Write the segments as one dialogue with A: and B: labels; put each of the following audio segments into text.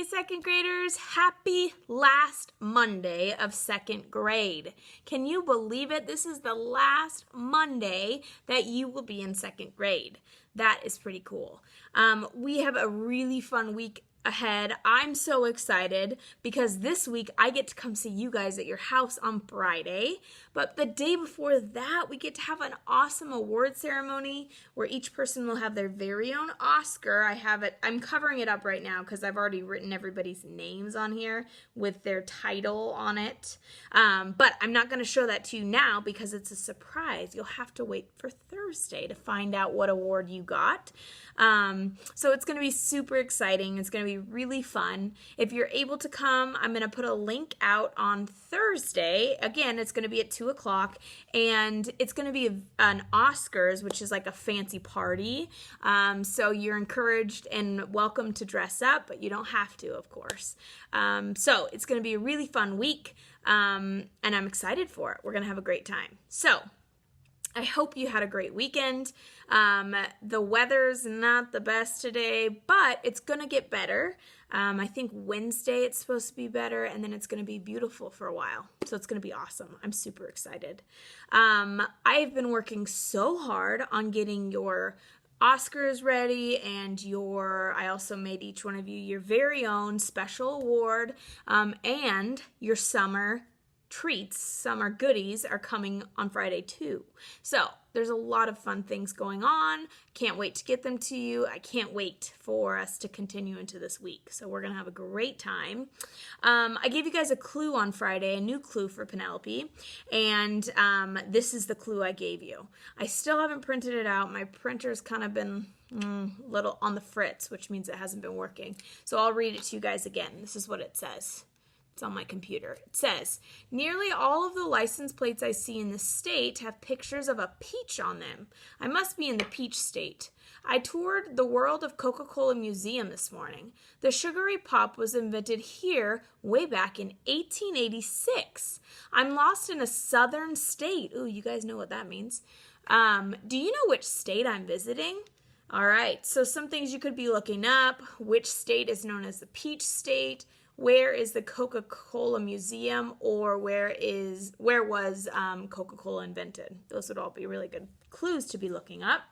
A: second graders. Happy last Monday of second grade. Can you believe it? This is the last Monday that you will be in second grade. That is pretty cool. We have a really fun week ahead. I'm so excited because this week I get to come see you guys at your house on Friday. But the day before that, we get to have an awesome award ceremony where each person will have their very own Oscar. I'm covering it up right now because I've already written everybody's names on here with their title on it. But I'm not going to show that to you now because it's a surprise. You'll have to wait for Thursday to find out what award you got. So it's going to be super exciting. It's going to be really fun. If you're able to come, I'm going to put a link out on Thursday. Again, it's going to be at 2 o'clock, and it's going to be an Oscars, which is like a fancy party. So you're encouraged and welcome to dress up, but you don't have to, of course. So it's going to be a really fun week, and I'm excited for it. We're going to have a great time. So I hope you had a great weekend. The weather's not the best today, but it's going to get better. I think Wednesday it's supposed to be better, and then it's going to be beautiful for a while. So it's going to be awesome. I'm super excited. I've been working so hard on getting your Oscars ready, and I also made each one of you your very own special award, and your summer treats, summer goodies are coming on Friday too. So there's a lot of fun things going on. Can't wait to get them to you. I can't wait for us to continue into this week. So we're going to have a great time. I gave you guys a clue on Friday, a new clue for Penelope. And this is the clue I gave you. I still haven't printed it out. My printer's kind of been little on the fritz, which means it hasn't been working. So I'll read it to you guys again. This is what it says. It's on my computer. It says, nearly all of the license plates I see in the state have pictures of a peach on them. I must be in the peach state. I toured the World of Coca-Cola Museum this morning. The sugary pop was invented here way back in 1886. I'm lost in a southern state. Ooh, you guys know what that means. Do you know which state I'm visiting? All right, so some things you could be looking up. Which state is known as the peach state? Where is the Coca-Cola Museum, or where was Coca-Cola invented? Those would all be really good clues to be looking up.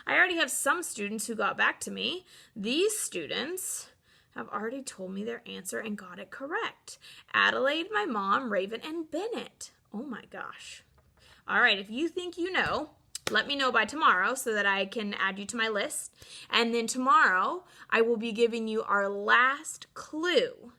A: I already have some students who got back to me. These students have already told me their answer and got it correct. Adelaide, my mom, Raven, and Bennett. Oh my gosh. All right, if you think you know, let me know by tomorrow so that I can add you to my list. And then tomorrow, I will be giving you our last clue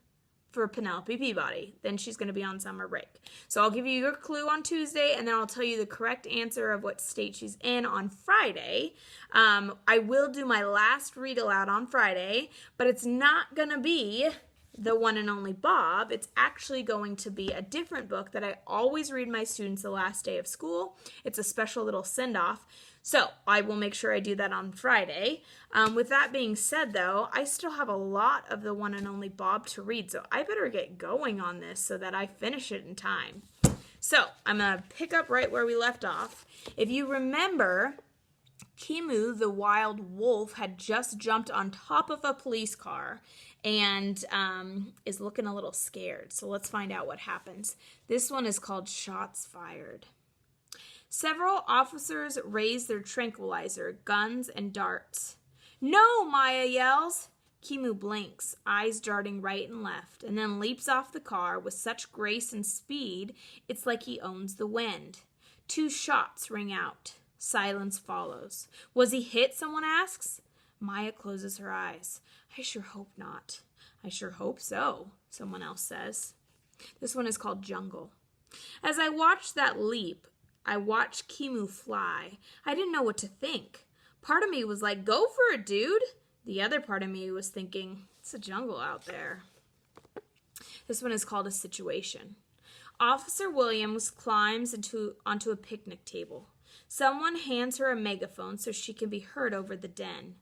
A: for Penelope Peabody. Then she's going to be on summer break. So I'll give you your clue on Tuesday, and then I'll tell you the correct answer of what state she's in on Friday. I will do my last read aloud on Friday, but it's not going to be The One and Only Bob. It's actually going to be a different book that I always read my students the last day of school. It's a special little send-off. So I will make sure I do that on Friday. With that being said, though, I still have a lot of The One and Only Bob to read, so I better get going on this so that I finish it in time. So I'm going to pick up right where we left off. If you remember, Kimu, the wild wolf, had just jumped on top of a police car and is looking a little scared. So let's find out what happens. This one is called Shots Fired. Several officers raise their tranquilizer, guns, and darts. No, Maya yells. Kimu blinks, eyes darting right and left, and then leaps off the car with such grace and speed, it's like he owns the wind. 2 shots ring out. Silence follows. Was he hit, someone asks. Maya closes her eyes. I sure hope not. I sure hope so, someone else says. This one is called Jungle. As I watched that leap, I watched Kimu fly. I didn't know what to think. Part of me was like, go for it, dude. The other part of me was thinking, it's a jungle out there. This one is called A Situation. Officer Williams climbs onto a picnic table. Someone hands her a megaphone so she can be heard over the den.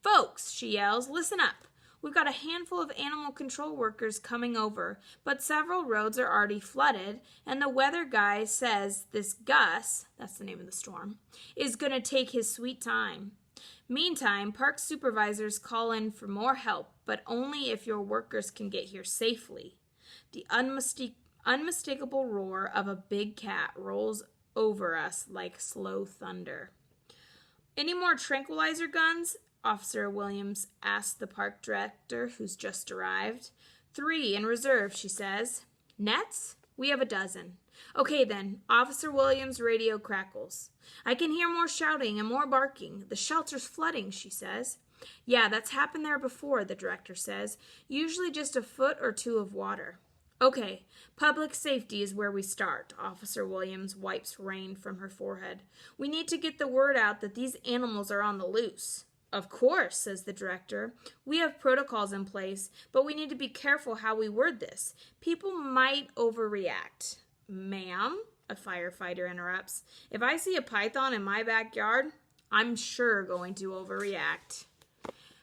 A: Folks, she yells, listen up. We've got a handful of animal control workers coming over, but several roads are already flooded, and the weather guy says this Gus, that's the name of the storm, is going to take his sweet time. Meantime, park supervisors call in for more help, but only if your workers can get here safely. The unmistakable roar of a big cat rolls over us like slow thunder. Any more tranquilizer guns? Officer Williams asks the park director, who's just arrived. 3 in reserve, she says. Nets? We have a dozen. Okay then, Officer Williams' radio crackles. I can hear more shouting and more barking. The shelter's flooding, she says. Yeah, that's happened there before, the director says. Usually just a foot or 2 of water. Okay, public safety is where we start. Officer Williams wipes rain from her forehead. We need to get the word out that these animals are on the loose. Of course, says the director. We have protocols in place, but we need to be careful how we word this. People might overreact. Ma'am, a firefighter interrupts. If I see a python in my backyard, I'm sure going to overreact.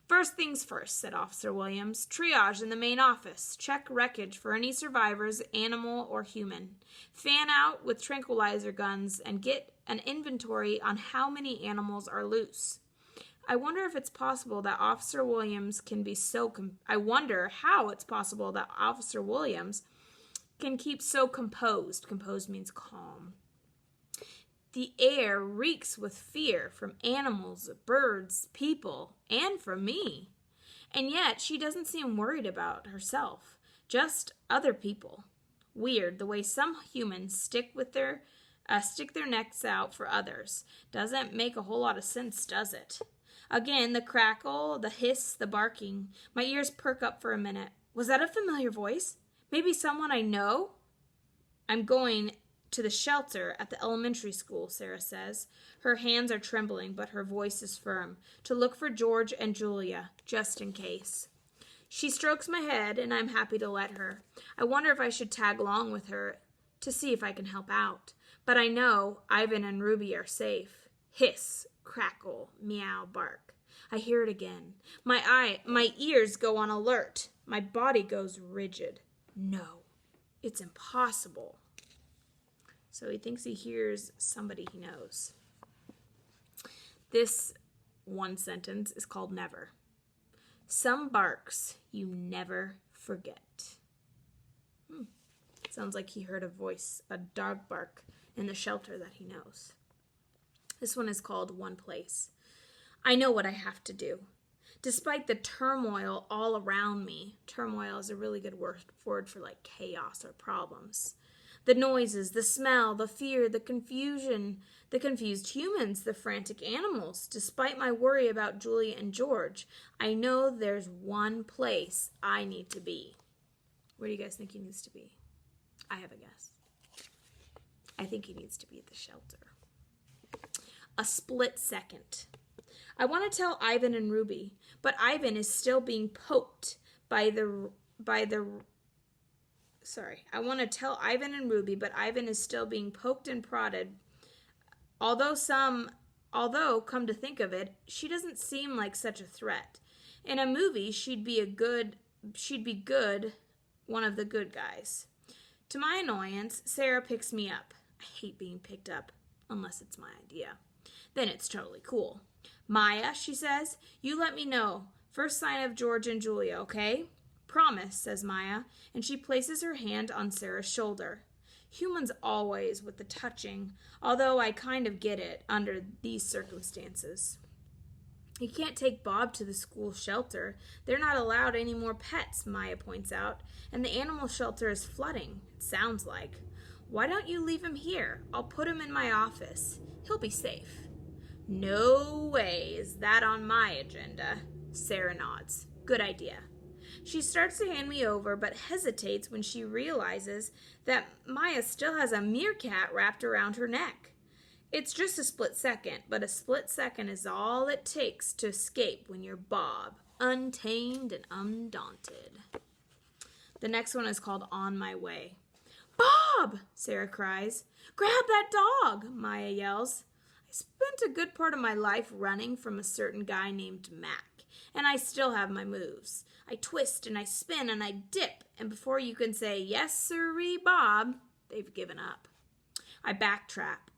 A: First things first, said Officer Williams. Triage in the main office. Check wreckage for any survivors, animal or human. Fan out with tranquilizer guns and get an inventory on how many animals are loose. I wonder if it's possible that Officer Williams can be so... I wonder how it's possible that Officer Williams can keep so composed. Composed means calm. The air reeks with fear from animals, birds, people, and from me. And yet she doesn't seem worried about herself, just other people. Weird, the way some humans stick their necks out for others. Doesn't make a whole lot of sense, does it? Again, the crackle, the hiss, the barking. My ears perk up for a minute. Was that a familiar voice? Maybe someone I know? I'm going to the shelter at the elementary school, Sarah says. Her hands are trembling, but her voice is firm. To look for George and Julia, just in case. She strokes my head, and I'm happy to let her. I wonder if I should tag along with her to see if I can help out. But I know Ivan and Ruby are safe. Hiss, crackle, meow, bark. I hear it again. My ears go on alert. My body goes rigid. No, it's impossible. So he thinks he hears somebody he knows. This one sentence is called never. Some barks you never forget. Sounds like he heard a dog bark in the shelter that he knows. This one is called One Place. I know what I have to do. Despite the turmoil all around me, turmoil is a really good word for like chaos or problems. The noises, the smell, the fear, the confusion, the confused humans, the frantic animals. Despite my worry about Julia and George, I know there's one place I need to be. Where do you guys think he needs to be? I have a guess. I think he needs to be at the shelter. A split second. I want to tell Ivan and Ruby, but Ivan is still being poked I want to tell Ivan and Ruby, but Ivan is still being poked and prodded. Although, come to think of it, she doesn't seem like such a threat. In a movie, she'd be one of the good guys. To my annoyance, Sarah picks me up. I hate being picked up, unless it's my idea. Then it's totally cool. Maya, she says, you let me know. First sign of George and Julia, okay? Promise, says Maya, and she places her hand on Sarah's shoulder. Humans always with the touching, although I kind of get it under these circumstances. You can't take Bob to the school shelter. They're not allowed any more pets, Maya points out, and the animal shelter is flooding, it sounds like. Why don't you leave him here? I'll put him in my office. He'll be safe. No way is that on my agenda. Sarah nods. Good idea. She starts to hand me over, but hesitates when she realizes that Maya still has a meerkat wrapped around her neck. It's just a split second, but a split second is all it takes to escape when you're Bob, untamed and undaunted. The next one is called On My Way. Bob! Sarah cries. Grab that dog! Maya yells. I spent a good part of my life running from a certain guy named Mac, and I still have my moves. I twist and I spin and I dip, and before you can say, yes, sirree, Bob, they've given up. I backtrack,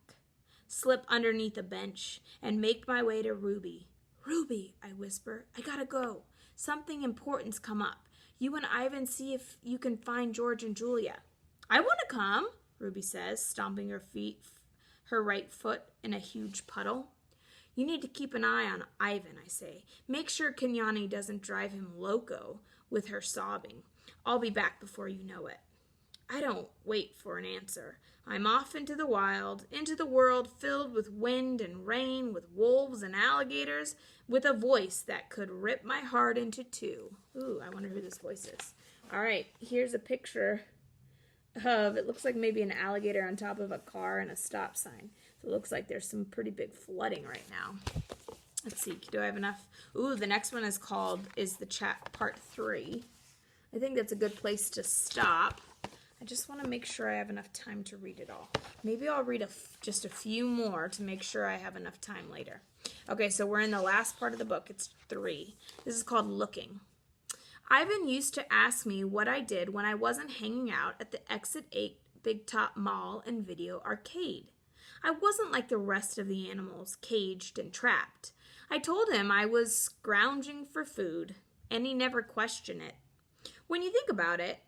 A: slip underneath a bench, and make my way to Ruby. Ruby, I whisper, I gotta go. Something important's come up. You and Ivan see if you can find George and Julia. I want to come, Ruby says, stomping her right foot in a huge puddle. You need to keep an eye on Ivan, I say. Make sure Kenyani doesn't drive him loco with her sobbing. I'll be back before you know it. I don't wait for an answer. I'm off into the wild, into the world filled with wind and rain, with wolves and alligators, with a voice that could rip my heart into two. Ooh, I wonder who this voice is. All right, here's a picture of, it looks like maybe an alligator on top of a car and a stop sign. So it looks like there's some pretty big flooding right now. Let's see, do I have enough? Ooh, the next one is the chat part 3. I think that's a good place to stop. I just want to make sure I have enough time to read it all. Maybe I'll read just a few more to make sure I have enough time later. Okay, so we're in the last part of the book. It's 3. This is called Looking. Ivan used to ask me what I did when I wasn't hanging out at the Exit 8 Big Top Mall and Video Arcade. I wasn't like the rest of the animals, caged and trapped. I told him I was scrounging for food, and he never questioned it. When you think about it,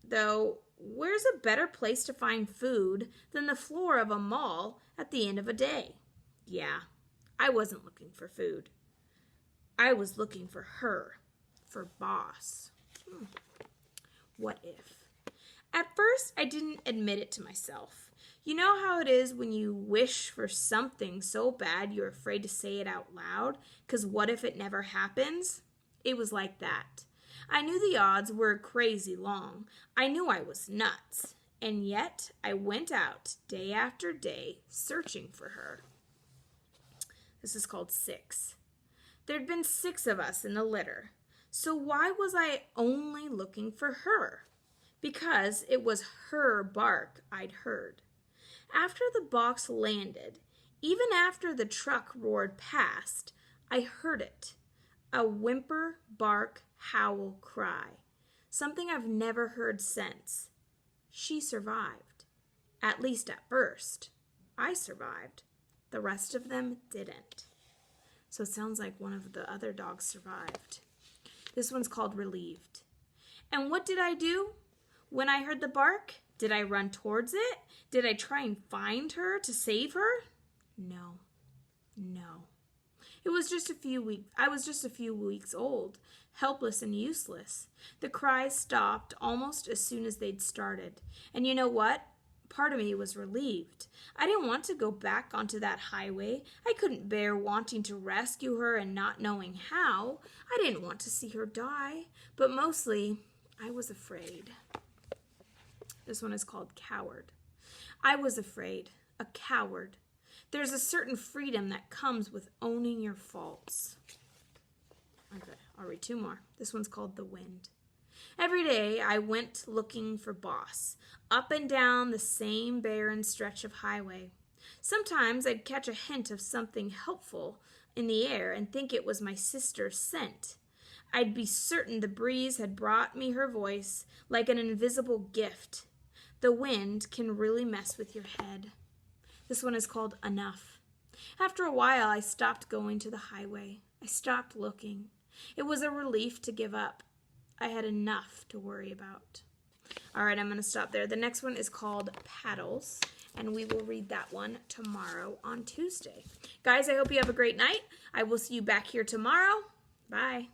A: though, where's a better place to find food than the floor of a mall at the end of a day? Yeah, I wasn't looking for food. I was looking for her, for Boss. What if? At first, I didn't admit it to myself. You know how it is when you wish for something so bad you're afraid to say it out loud? 'Cause what if it never happens? It was like that. I knew the odds were crazy long. I knew I was nuts. And yet I went out day after day searching for her. This is called 6. There'd been 6 of us in the litter. So why was I only looking for her? Because it was her bark I'd heard. After the box landed, even after the truck roared past, I heard it. A whimper, bark, howl, cry. Something I've never heard since. She survived. At least at first. I survived. The rest of them didn't. So it sounds like one of the other dogs survived. This one's called Relieved. And what did I do? When I heard the bark, did I run towards it? Did I try and find her to save her? No. It was just a few weeks. I was just a few weeks old, helpless and useless. The cries stopped almost as soon as they'd started. And you know what? Part of me was relieved. I didn't want to go back onto that highway. I couldn't bear wanting to rescue her and not knowing how. I didn't want to see her die. But mostly, I was afraid. This one is called Coward. I was afraid, a coward. There's a certain freedom that comes with owning your faults. Okay, I'll read 2 more. This one's called The Wind. Every day I went looking for Boss, up and down the same barren stretch of highway. Sometimes I'd catch a hint of something helpful in the air and think it was my sister's scent. I'd be certain the breeze had brought me her voice like an invisible gift. The wind can really mess with your head. This one is called Enough. After a while, I stopped going to the highway. I stopped looking. It was a relief to give up. I had enough to worry about. All right, I'm going to stop there. The next one is called Paddles, and we will read that one tomorrow on Tuesday. Guys, I hope you have a great night. I will see you back here tomorrow. Bye.